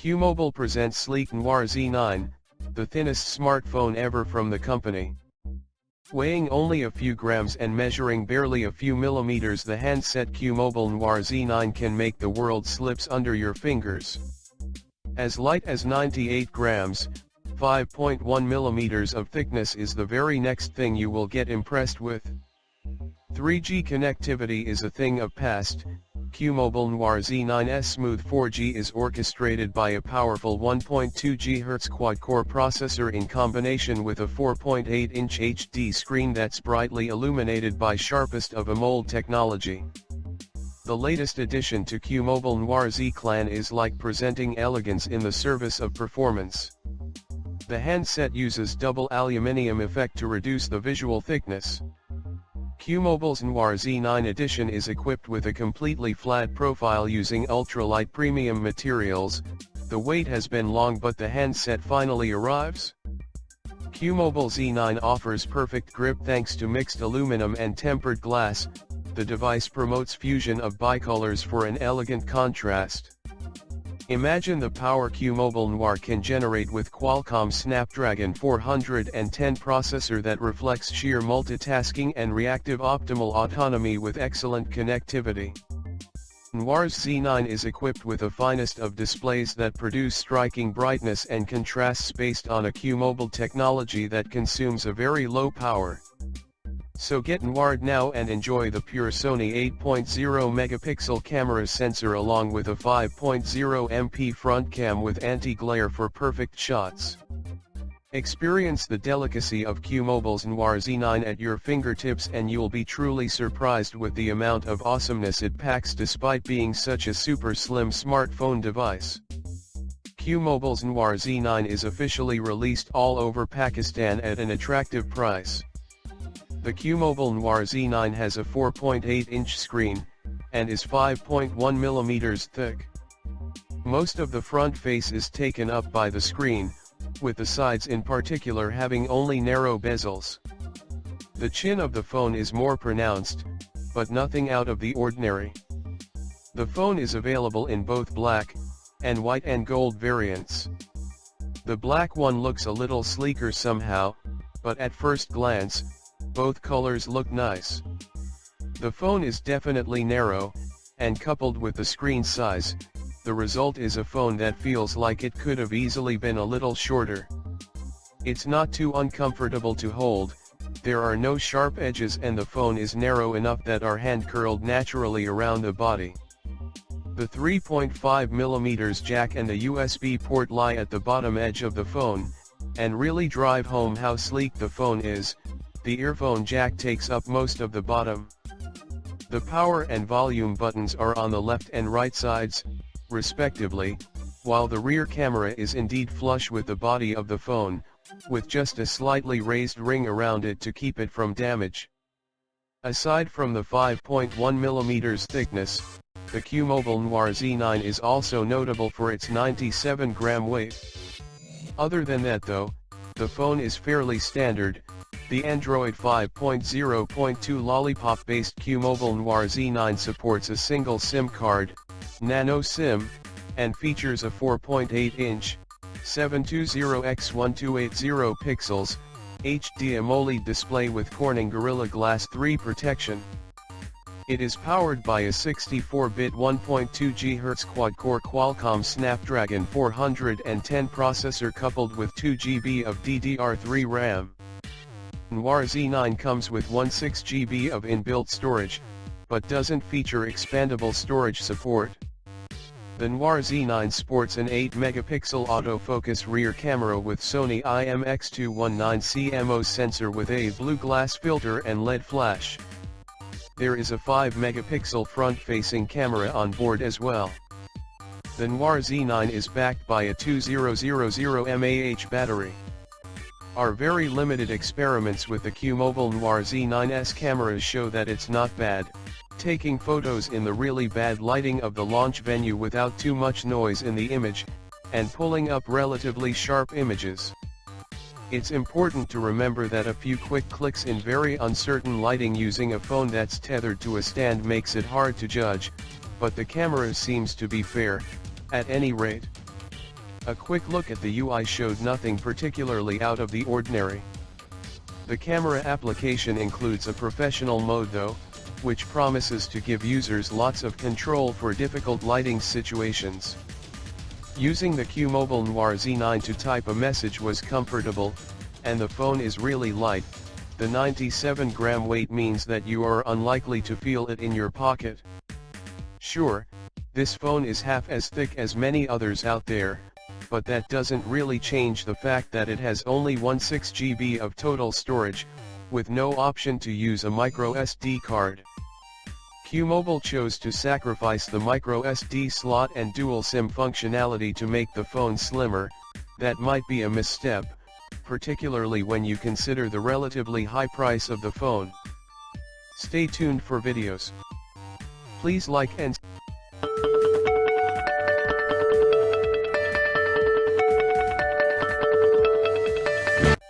QMobile presents sleek Noir Z9, the thinnest smartphone ever from the company. Weighing only a few grams and measuring barely a few millimeters, the handset QMobile Noir Z9 can make the world slips under your fingers. As light as 98 grams, 5.1 millimeters of thickness is the very next thing you will get impressed with. 3G connectivity is a thing of past. QMobile Noir Z9's smooth 4G is orchestrated by a powerful 1.2 GHz quad-core processor in combination with a 4.8-inch HD screen that's brightly illuminated by sharpest of AMOLED technology. The latest addition to QMobile Noir Z clan is like presenting elegance in the service of performance. The handset uses double aluminium effect to reduce the visual thickness. QMobile's Noir Z9 edition is equipped with a completely flat profile using ultralight premium materials. The wait has been long, but the handset finally arrives. QMobile Z9 offers perfect grip thanks to mixed aluminum and tempered glass. The device promotes fusion of bicolors for an elegant contrast. Imagine the power QMobile Noir can generate with Qualcomm Snapdragon 410 processor that reflects sheer multitasking and reactive optimal autonomy with excellent connectivity. Noir's Z9 is equipped with the finest of displays that produce striking brightness and contrasts based on a QMobile technology that consumes a very low power. So get Noired now and enjoy the pure SONY 8.0 megapixel camera sensor along with a 5.0 MP front cam with anti-glare for perfect shots. Experience the delicacy of QMobile's Noir Z9 at your fingertips and you'll be truly surprised with the amount of awesomeness it packs despite being such a super slim smartphone device. QMobile's Noir Z9 is officially released all over Pakistan at an attractive price. The QMobile Noir Z9 has a 4.8-inch screen, and is 5.1 mm thick. Most of the front face is taken up by the screen, with the sides in particular having only narrow bezels. The chin of the phone is more pronounced, but nothing out of the ordinary. The phone is available in both black, and white and gold variants. The black one looks a little sleeker somehow, but at first glance, both colors look nice. The phone is definitely narrow, and coupled with the screen size, the result is a phone that feels like it could have easily been a little shorter. It's not too uncomfortable to hold, there are no sharp edges and the phone is narrow enough that our hand curled naturally around the body. The 3.5mm jack and the USB port lie at the bottom edge of the phone, and really drive home how sleek the phone is. The earphone jack takes up most of the bottom. The power and volume buttons are on the left and right sides, respectively, while the rear camera is indeed flush with the body of the phone, with just a slightly raised ring around it to keep it from damage. Aside from the 5.1 mm thickness, the QMobile Noir Z9 is also notable for its 97-gram weight. Other than that though, the phone is fairly standard. The Android 5.0.2 Lollipop-based QMobile Noir Z9 supports a single SIM card, nano SIM, and features a 4.8-inch, 720x1280 pixels, HD AMOLED display with Corning Gorilla Glass 3 protection. It is powered by a 64-bit 1.2 GHz quad-core Qualcomm Snapdragon 410 processor coupled with 2 GB of DDR3 RAM. Noir Z9 comes with 16 GB of inbuilt storage, but doesn't feature expandable storage support. The Noir Z9 sports an 8-megapixel autofocus rear camera with Sony IMX219 CMOS sensor with a blue glass filter and LED flash. There is a 5-megapixel front-facing camera on board as well. The Noir Z9 is backed by a 2000 mAh battery. Our very limited experiments with the QMobile Noir Z9's cameras show that it's not bad, taking photos in the really bad lighting of the launch venue without too much noise in the image, and pulling up relatively sharp images. It's important to remember that a few quick clicks in very uncertain lighting using a phone that's tethered to a stand makes it hard to judge, but the camera seems to be fair, at any rate. A quick look at the UI showed nothing particularly out of the ordinary. The camera application includes a professional mode though, which promises to give users lots of control for difficult lighting situations. Using the QMobile Noir Z9 to type a message was comfortable, and the phone is really light. The 97-gram weight means that you are unlikely to feel it in your pocket. Sure, this phone is half as thick as many others out there, but that doesn't really change the fact that it has only 16 GB of total storage, with no option to use a micro SD card. QMobile chose to sacrifice the micro SD slot and dual SIM functionality to make the phone slimmer. That might be a misstep, particularly when you consider the relatively high price of the phone. Stay tuned for videos. Please like and